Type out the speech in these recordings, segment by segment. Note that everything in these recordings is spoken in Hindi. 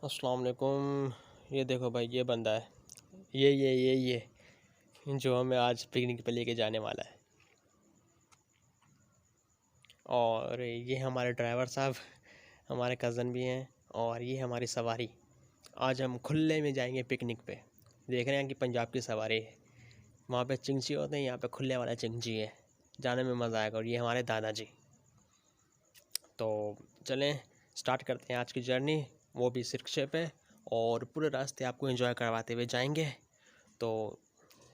अस्सलाम वालेकुम। ये देखो भाई, ये बंदा है, ये जो हमें आज पिकनिक पे लेके जाने वाला है। और ये हमारे ड्राइवर साहब, हमारे कज़न भी हैं। और ये हमारी सवारी। आज हम खुले में जाएंगे पिकनिक पे। देख रहे हैं कि पंजाब की सवारी है, वहाँ पे चिंची होते हैं, यहाँ पे खुले वाला चिंची है। जाने में मज़ा आएगा। और ये हमारे दादाजी। तो चलें स्टार्ट करते हैं आज की जर्नी, वो भी रिक्शे पे। और पूरे रास्ते आपको एंजॉय करवाते हुए जाएंगे। तो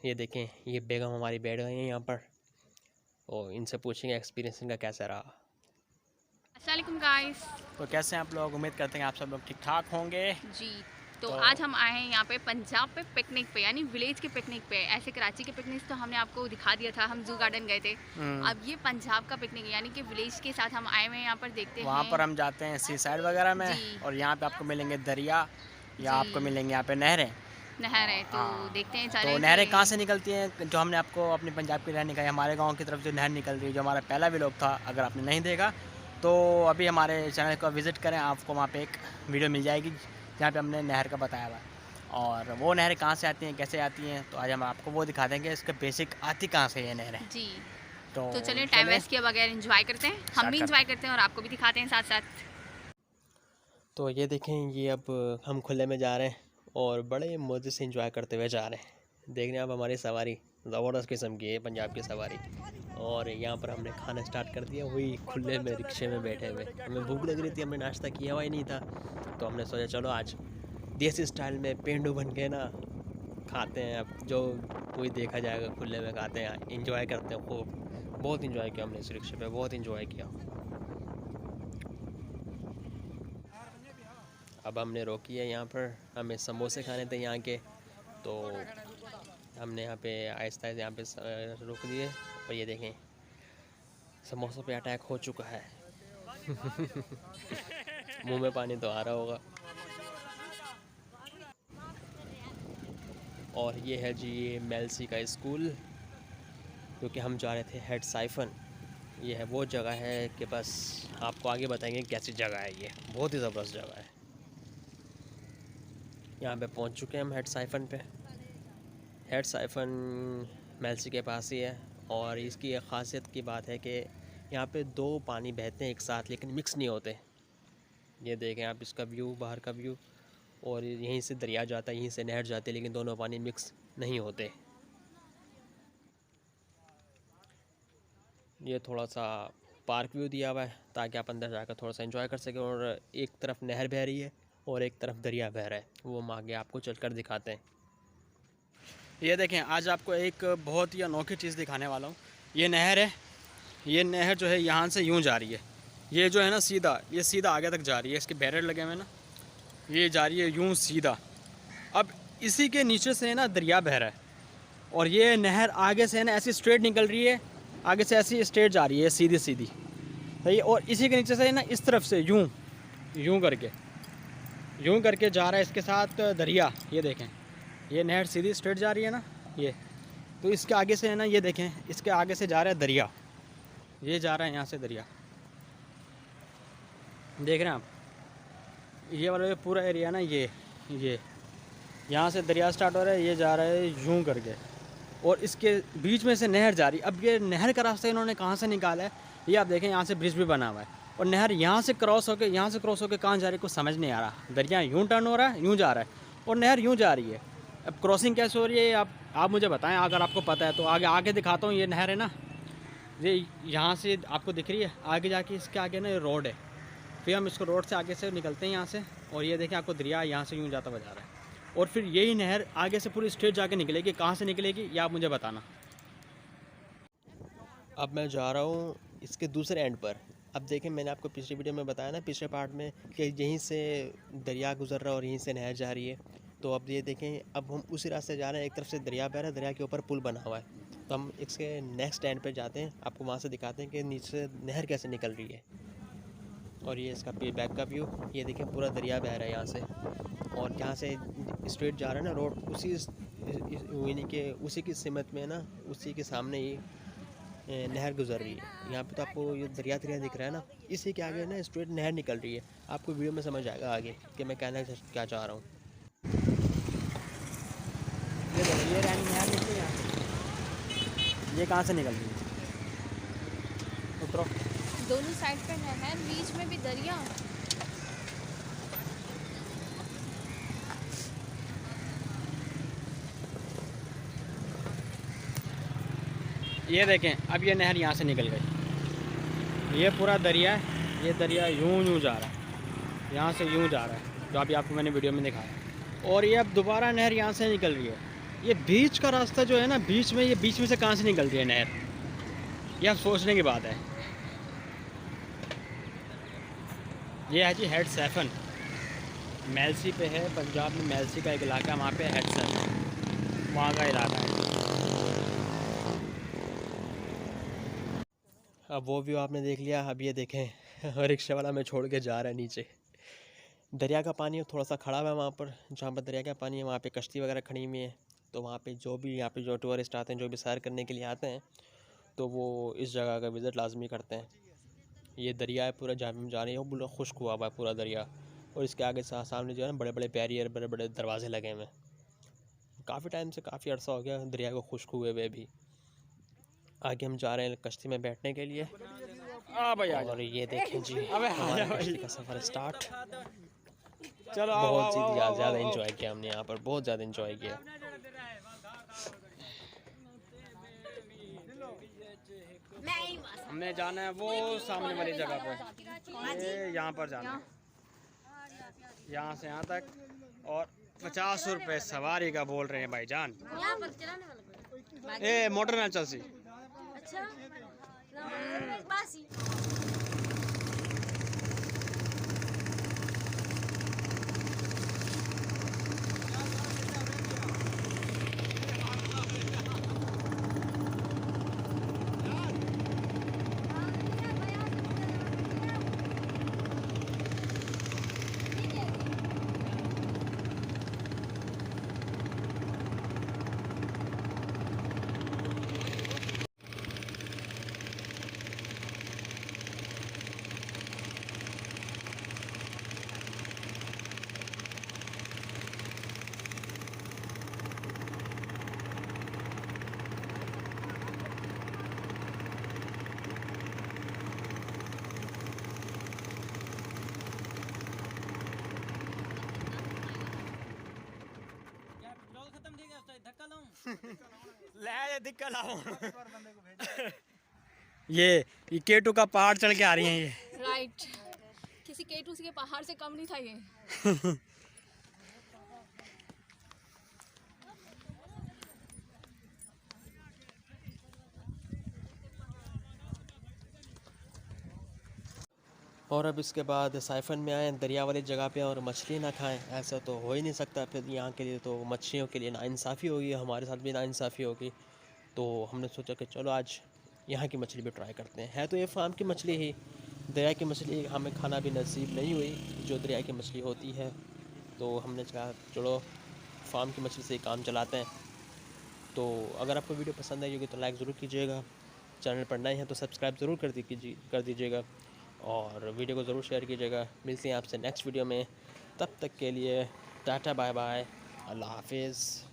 ये देखें, ये बेगम हमारी बैठ गई हैं यहाँ पर, और इनसे पूछेंगे एक्सपीरियंस इनका कैसा रहा। अस्सलाम वालेकुम गाइस। तो कैसे हैं आप लोग? उम्मीद करते हैं आप सब लोग ठीक ठाक होंगे। जी, तो आज हम आए हैं यहाँ पे पंजाब पे पिकनिक पे, यानी विलेज के पिकनिक पे। ऐसे कराची के पिकनिक तो हमने आपको दिखा दिया था, हम जू गार्डन गए थे। अब ये पंजाब का पिकनिक है, यानी कि विलेज के साथ हम आए हुए हैं यहाँ पर। देखते हैं वहाँ पर हम जाते हैं सी साइड वगैरह में, जी। और यहाँ पे आपको मिलेंगे दरिया, या जी। आपको मिलेंगे यहाँ पे नहरें। नहर है, तो हाँ, देखते हैं तो चलें नहरें कि कहाँ से निकलती हैं, जो हमने आपको अपनी पंजाब की नहर निकाली, हमारे गांव की तरफ जो नहर निकल रही है, जो हमारा पहला व्लॉग था, अगर आपने नहीं देखा तो अभी हमारे चैनल को विज़िट करें, आपको वहाँ पे एक वीडियो मिल जाएगी जहाँ पे हमने नहर का बताया हुआ है। और वो नहरें कहाँ से आती हैं, कैसे आती हैं, तो आज हम आपको वो दिखा देंगे, इसका बेसिक आती कहाँ से ये नहरें। जी। तो चलें टाइम वेस्ट किए बगैर एंजॉय करते हैं, हम भी एंजॉय करते हैं और आपको भी दिखाते हैं साथ साथ। तो ये देखें, ये अब हम खुले में जा रहे हैं और बड़े मज़े से एंजॉय करते हुए जा रहे हैं। देख रहे हैं आप, हमारी सवारी ज़बरदस्त किस्म की है, पंजाब की सवारी। और यहाँ पर हमने खाना स्टार्ट कर दिया, वही खुले में रिक्शे में बैठे हुए। हमें भूख लग रही थी, हमने नाश्ता किया हुआ ही नहीं था, तो हमने सोचा चलो आज देसी स्टाइल में पेंडू बन के ना खाते हैं। अब जो कोई देखा जाएगा, खुले में खाते हैं, इंजॉय करते हैं खूब। बहुत इंजॉय किया हमने इस रिक्शे पे, बहुत इंजॉय किया। अब हमने रोकी है यहाँ पर, हमें समोसे खाने थे यहाँ के, तो हमने यहाँ पे आहिस्ता आहिस्ता यहाँ पे रोक दिए। और ये देखें, समोसों पे अटैक हो चुका है। मुंह में पानी तो आ रहा होगा। और ये है जी, ये मेलसी का स्कूल, क्योंकि हम जा रहे थे हेड साइफन। ये है वो जगह है कि बस आपको आगे बताएंगे कैसी जगह है। ये बहुत ही ज़बरदस्त जगह है। यहाँ पे पहुँच चुके हैं हम हेड साइफन पे। हेड साइफन मेलसी के पास ही है। और इसकी एक ख़ासियत की बात है कि यहाँ पे दो पानी बहते हैं एक साथ, लेकिन मिक्स नहीं होते। ये देखें आप इसका व्यू, बाहर का व्यू। और यहीं से दरिया जाता है, यहीं से नहर जाती है, लेकिन दोनों पानी मिक्स नहीं होते। ये थोड़ा सा पार्क व्यू दिया हुआ है ताकि आप अंदर जाकर थोड़ा सा एंजॉय कर सकें। और एक तरफ नहर बह रही है और एक तरफ दरिया बह रहा है, वो हम आगे आपको चलकर दिखाते हैं। ये देखें, आज आपको एक बहुत ही अनोखी चीज़ दिखाने वाला हूँ। ये नहर है, ये नहर जो है यहाँ से यूँ जा रही है। ये जो है ना सीधा, ये सीधा आगे तक जा रही है, इसके बैरियर लगे हुए हैं ना, ये जा रही है यूँ सीधा। अब इसी के नीचे से ना दरिया बह रहा है, और ये नहर आगे से ना ऐसी स्ट्रेट निकल रही है, आगे से ऐसी स्ट्रेट जा रही है सीधी सीधी, सही। और इसी के नीचे से ना इस तरफ से यूँ यूँ करके जा रहा है इसके साथ दरिया। ये देखें, ये नहर सीधी स्ट्रेट जा रही है ना, ये तो इसके आगे से है ना, ये देखें, इसके आगे से जा रहा है दरिया। ये जा रहा है यहाँ से दरिया, देख रहे हैं आप। ये वाला पूरा एरिया ना, ये यहाँ से दरिया स्टार्ट हो रहा है, ये जा रहा है यूँ करके, और इसके बीच में से नहर जा रही है। अब ये नहर का रास्ता इन्होंने कहाँ से निकाला है, ये आप देखें, यहाँ से ब्रिज भी बना हुआ है, और नहर यहाँ से क्रॉस होकर कहाँ जा रही है कुछ समझ नहीं आ रहा। दरिया यूँ टर्न हो रहा है, यूँ जा रहा है, और नहर यूँ जा रही है। अब क्रॉसिंग कैसे हो रही है आप मुझे बताएं, अगर आपको पता है तो। आगे दिखाता हूँ, ये नहर है ना, ये यहाँ से आपको दिख रही है, आगे जाके इसके आगे ना ये रोड है। फिर हम इसको रोड से आगे से निकलते हैं यहाँ से, और ये देखें आपको दरिया यहाँ से यूँ जाता हुआ जा रहा है। और फिर यही नहर आगे से पूरी स्ट्रेट जाके निकलेगी। कहाँ से निकलेगी ये आप मुझे बताना। अब मैं जा रहा हूँ इसके दूसरे एंड पर। अब देखें, मैंने आपको पिछले वीडियो में बताया ना, पिछले पार्ट में, कि यहीं से दरिया गुजर रहा है और यहीं से नहर जा रही है। तो अब ये देखें, अब हम उसी रास्ते जा रहे हैं, एक तरफ से दरिया बह रहा है, दरिया के ऊपर पुल बना हुआ है। तो हम इसके नेक्स्ट एंड पर जाते हैं, आपको वहाँ से दिखाते हैं कि नीचे नहर कैसे निकल रही है। और ये इसका बैक का व्यू, ये देखें, पूरा दरिया बह रहा है यहाँ से। और जहाँ से स्ट्रेट जा रहा है ना रोड, उसी के उसी की सिमत में ना, उसी के सामने ही नहर गुजर रही है। यहाँ पे तो आपको ये दरिया दिख रहा है ना, इसी के आगे ना स्ट्रेट नहर निकल रही है। आपको वीडियो में समझ आएगा आगे कि मैं कहना क्या चाह रहा हूँ। ये देखो ये रानी नहर निकली यहाँ से। ये कहाँ से निकल रही है? उतरो। दोनों साइड पे नहर, बीच में भी दरिया। ये देखें, अब ये नहर यहाँ से निकल गई। ये पूरा दरिया है, ये दरिया यूं जा रहा है, यहाँ से यूं जा रहा है, जो अभी आपको मैंने वीडियो में दिखाया। और ये अब दोबारा नहर यहाँ से निकल रही है। ये बीच का रास्ता जो है ना, बीच में, ये बीच में से कहाँ से निकल रही है नहर, ये आप सोचने की बात है। ये है जी हेड सैफन, मेलसी पे है, पंजाब में मेलसी का एक इलाका, वहाँ पे हेड सैफन वहाँ का इलाका है। अब वो व्यू आपने देख लिया। अब ये देखें रिक्शा वाला में छोड़ के जा रहा है नीचे। दरिया का पानी थोड़ा सा खड़ा हुआ है वहाँ पर, जहाँ पर दरिया का पानी है वहाँ पे कश्ती वगैरह खड़ी हुई है। तो वहाँ पे यहाँ पे जो टूरिस्ट आते हैं, जो भी सैर करने के लिए आते हैं, तो वो इस जगह का विज़िट लाजमी करते हैं। ये दरिया है पूरा, जहाँ जा रही है वो पूरा खुश्क हुआ हुआ है पूरा दरिया। और इसके आगे सामने जो है ना बड़े बड़े बैरियर, बड़े बड़े दरवाजे लगे हुए हैं। काफ़ी टाइम से, काफ़ी अर्सा हो गया दरिया को खुश्क हुए हुए भी। आगे हम जा रहे हैं कश्ती में बैठने के लिए। भाई आ और ये देखें जी, अबे हमारा कश्ती का सफ़र स्टार्ट। चलो बहुत ज़्यादा इंजॉय किया हमने यहाँ पर, बहुत ज़्यादा इंजॉय किया। हमने जाना है वो सामने वाली जगह पर, ये यहाँ पर जाना है, यहाँ से यहाँ तक। और 50 रुपये सवारी का बोल रहे हैं भाईजान। ए मोटर ना चल सी। अच्छा ये K2 का पहाड़ चढ़ के आ रही हैं ये। राइट, किसी K2 के पहाड़ से कम नहीं था ये। और अब इसके बाद साइफन में आए दरिया वाली जगह पे और मछली ना खाएं, ऐसा तो हो ही नहीं सकता। फिर यहाँ के लिए तो मछलियों के लिए नाइंसाफ़ी होगी, हमारे साथ भी नाइंसाफ़ी होगी। तो हमने सोचा कि चलो आज यहाँ की मछली भी ट्राई करते हैं। है तो ये फार्म की मछली ही, दरिया की मछली हमें खाना भी नसीब नहीं हुई जो दरिया की मछली होती है। तो हमने कहा चलो फार्म की मछली से ही काम चलाते हैं। तो अगर आपको वीडियो पसंद आई होगी तो लाइक ज़रूर कीजिएगा, चैनल पर नए हैं तो सब्सक्राइब ज़रूर कर दीजिएगा और वीडियो को ज़रूर शेयर कीजिएगा। मिलते हैं आपसे नेक्स्ट वीडियो में, तब तक के लिए टाटा बाय बाय, अल्लाह हाफिज़।